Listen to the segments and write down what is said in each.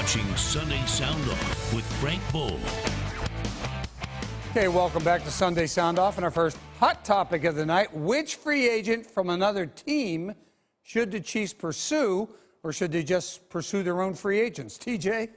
watching Sunday Sound Off with Frank Boal. Okay, welcome back to Sunday Sound Off. And our first hot topic of the night: which free agent from another team should the Chiefs pursue, or should they just pursue their own free agents? TJ?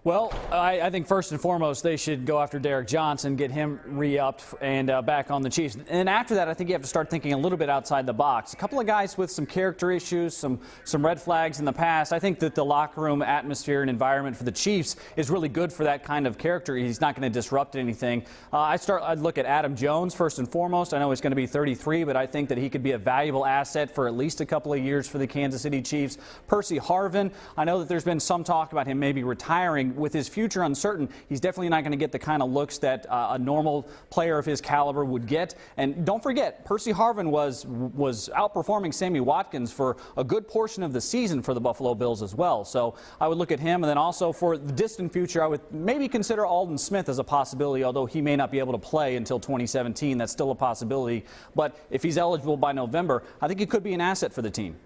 Well, I think first and foremost they should go after Derek Johnson, get him re-upped and back on the Chiefs. And after that, I think you have to start thinking a little bit outside the box. A couple of guys with some character issues, some red flags in the past. I think that the locker room atmosphere and environment for the Chiefs is really good for that kind of character. He's not going to disrupt anything. I'd look at Adam Jones first and foremost. I know he's going to be 33, but I think that he could be a valuable asset for at least a couple of years for the Kansas City Chiefs. Percy Harvin, I know that there's been some talk about him maybe retiring. With his future uncertain, he's definitely not going to get the kind of looks that a normal player of his caliber would get. And don't forget, Percy Harvin was outperforming Sammy Watkins for a good portion of the season for the Buffalo Bills as well. So I would look at him. And then also for the distant future, I would maybe consider Aldon Smith as a possibility, although he may not be able to play until 2017. That's still a possibility. But if he's eligible by November, I think he could be an asset for the team.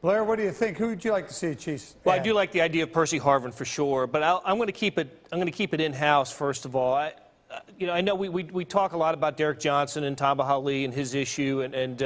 Blair, what do you think? Who would you like to see, Chiefs? Well, I do like the idea of Percy Harvin for sure, but I'm going to keep it in-house first of all. I know we talk a lot about Derek Johnson and Tamba Hali and his issue, and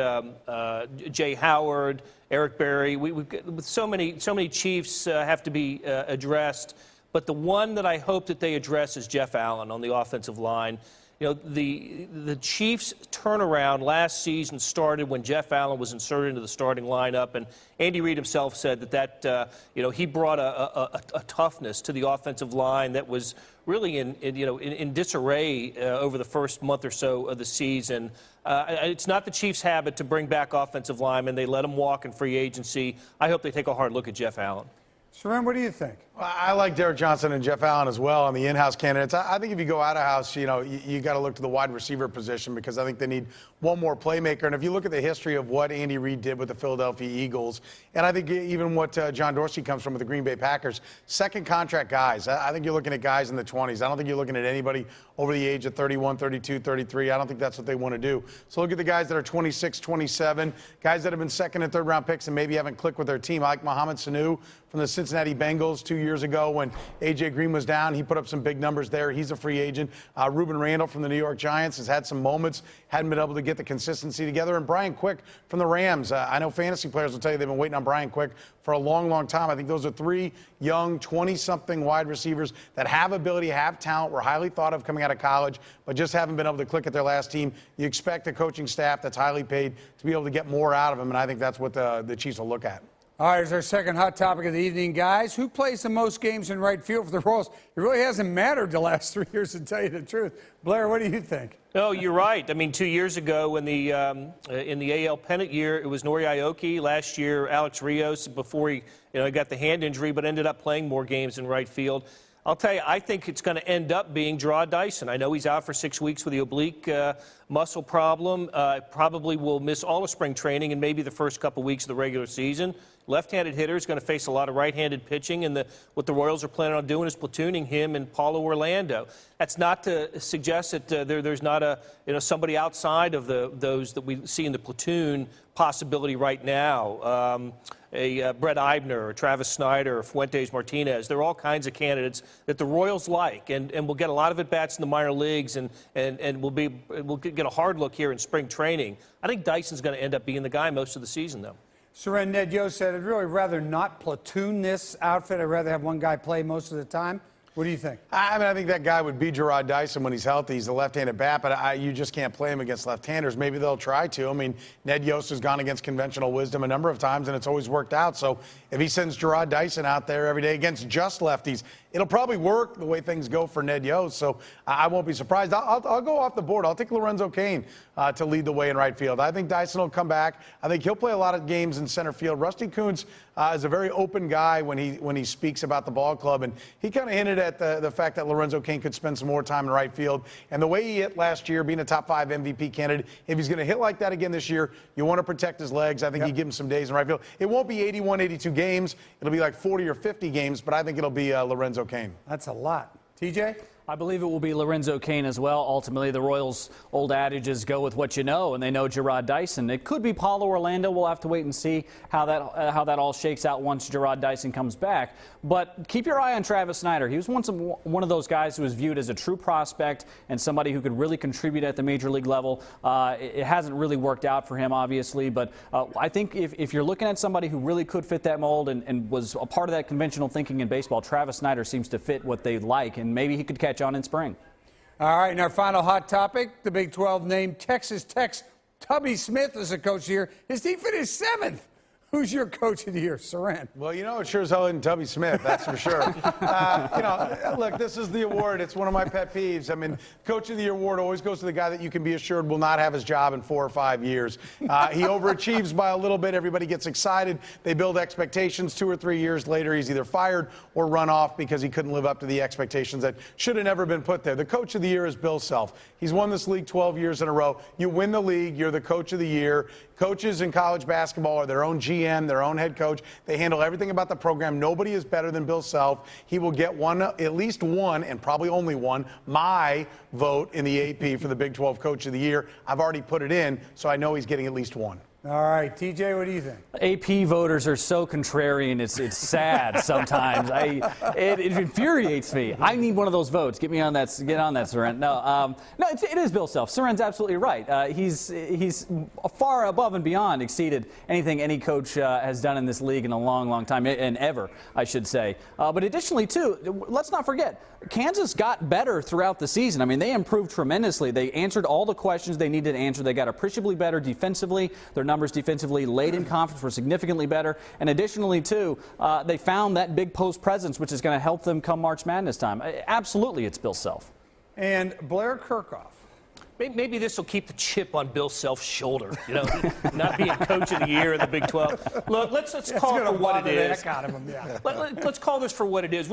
Jay Howard, Eric Berry. With so many Chiefs have to be addressed, but the one that I hope that they address is Jeff Allen on the offensive line. You know, the Chiefs' turnaround last season started when Jeff Allen was inserted into the starting lineup, and Andy Reid himself said that he brought a toughness to the offensive line that was really in disarray over the first month or so of the season. It's not the Chiefs' habit to bring back offensive linemen. They let them walk in free agency. I hope they take a hard look at Jeff Allen. Sharon, what do you think? Well, I like Derek Johnson and Jeff Allen as well on the in-house candidates. I think if you go out-of-house, you got to look to the wide receiver position because I think they need one more playmaker. And if you look at the history of what Andy Reid did with the Philadelphia Eagles, and I think even what John Dorsey comes from with the Green Bay Packers, second contract guys. I think you're looking at guys in the 20s. I don't think you're looking at anybody over the age of 31, 32, 33. I don't think that's what they want to do. So look at the guys that are 26, 27, guys that have been second and third round picks and maybe haven't clicked with their team. I like Mohamed Sanu from the Cincinnati Bengals 2 years ago when A.J. Green was down. He put up some big numbers there. He's a free agent. Reuben Randall from the New York Giants has had some moments, hadn't been able to get the consistency together. And Brian Quick from the Rams. I know fantasy players will tell you they've been waiting on Brian Quick for a long, long time. I think those are three young 20-something wide receivers that have ability, have talent, were highly thought of coming out of college, but just haven't been able to click at their last team. You expect a coaching staff that's highly paid to be able to get more out of them, and I think that's what the Chiefs will look at. All right, here's our second hot topic of the evening, guys. Who plays the most games in right field for the Royals? It really hasn't mattered the last 3 years, to tell you the truth. Blair, what do you think? No, you're right. I mean, 2 years ago in the AL pennant year, it was Nori Aoki. Last year, Alex Rios, before he got the hand injury, but ended up playing more games in right field. I'll tell you, I think it's going to end up being Gerard Dyson. I know he's out for 6 weeks with the oblique muscle problem. Probably will miss all of spring training and maybe the first couple weeks of the regular season. Left-handed hitter is going to face a lot of right-handed pitching, and what the Royals are planning on doing is platooning him and Paulo Orlando. That's not to suggest that there's not somebody outside of those that we see in the platoon possibility right now. Brett Eibner, or Travis Snyder, or Fuentes Martinez. There are all kinds of candidates that the Royals like, and will get a lot of at-bats in the minor leagues, and we'll get a hard look here in spring training. I think Dyson's going to end up being the guy most of the season, though. Seren, Ned Yost said, I'd really rather not platoon this outfit. I'd rather have one guy play most of the time. What do you think? I mean, I think that guy would be Gerard Dyson when he's healthy. He's a left-handed bat, but you just can't play him against left-handers. Maybe they'll try to. I mean, Ned Yost has gone against conventional wisdom a number of times, and it's always worked out. So if he sends Gerard Dyson out there every day against just lefties, it'll probably work the way things go for Ned Yost. So I won't be surprised. I'll go off the board. I'll take Lorenzo Cain to lead the way in right field. I think Dyson will come back. I think he'll play a lot of games in center field. Rusty Kuntz is a very open guy when he speaks about the ball club, and he kind of hinted at the fact that Lorenzo Cain could spend some more time in right field. And the way he hit last year, being a top 5 MVP candidate, if he's going to hit like that again this year, you want to protect his legs. I think you give him some days in right field. It won't be 81, 82 games. It'll be like 40 or 50 games, but I think it'll be Lorenzo Cain. That's a lot. TJ? I believe it will be Lorenzo Cain as well. Ultimately, the Royals' old adage is go with what you know, and they know Gerard Dyson. It could be Paulo Orlando. We'll have to wait and see how that all shakes out once Gerard Dyson comes back. But keep your eye on Travis Snyder. He was once one of those guys who was viewed as a true prospect and somebody who could really contribute at the major league level. It hasn't really worked out for him, obviously, but I think if you're looking at somebody who really could fit that mold and was a part of that conventional thinking in baseball, Travis Snyder seems to fit what they like, and maybe he could catch on in spring. All right, and our final hot topic, the Big 12 named Texas Tech's Tubby Smith as a coach here. His team finished 7th. Who's your coach of the year, Saran? Well, you know, it sure as hell isn't Tubby Smith, that's for sure. Look, this is the award. It's one of my pet peeves. I mean, Coach of the Year award always goes to the guy that you can be assured will not have his job in 4 or 5 years. He overachieves by a little bit. Everybody gets excited. They build expectations. 2 or 3 years later, he's either fired or run off because he couldn't live up to the expectations that should have never been put there. The Coach of the Year is Bill Self. He's won this league 12 years in a row. You win the league, you're the Coach of the Year. Coaches in college basketball are their own GM, their own head coach. They handle everything about the program. Nobody is better than Bill Self. He will get at least one, and probably only one, my vote in the AP for the Big 12 Coach of the Year. I've already put it in, so I know he's getting at least one. All right, TJ, what do you think? AP voters are so contrarian. It's sad sometimes. It infuriates me. I need one of those votes. Get on that, Soren. No, it is Bill Self. Soren's absolutely right. He's far above and beyond exceeded anything any coach has done in this league in a long, long time, and ever, I should say. But additionally, too, let's not forget, Kansas got better throughout the season. I mean, they improved tremendously. They answered all the questions they needed to answer. They got appreciably better defensively. Their numbers defensively late in conference were significantly better. And additionally, too, they found that big post presence, which is going to help them come March Madness time. Absolutely, it's Bill Self. And Blair Kirchhoff. Maybe this will keep the chip on Bill Self's shoulder, not being Coach of the Year in the Big 12. Look, let's call it for what it is. Let's call this for what it is.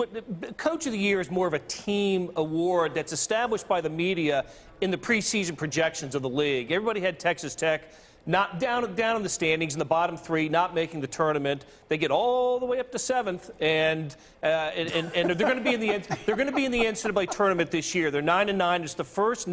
Coach of the Year is more of a team award that's established by the media in the preseason projections of the league. Everybody had Texas Tech not down in the standings in the bottom 3, not making the tournament. They get all the way up to 7th, and they're going to be in the NCAA tournament this year. They're 9-9. It's the first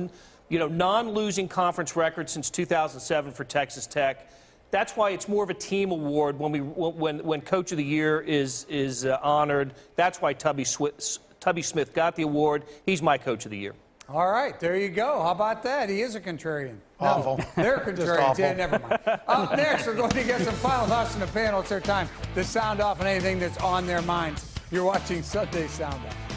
non-losing conference record since 2007 for Texas Tech. That's why it's more of a team award when Coach of the Year is honored. That's why Tubby Smith got the award. He's my Coach of the Year. All right, there you go. How about that? He is a contrarian. Awful. No, they're contrarians. Yeah, never mind. Up next, we're going to get some final thoughts from the panel. It's their time to sound off on anything that's on their minds. You're watching Sunday Sound Off.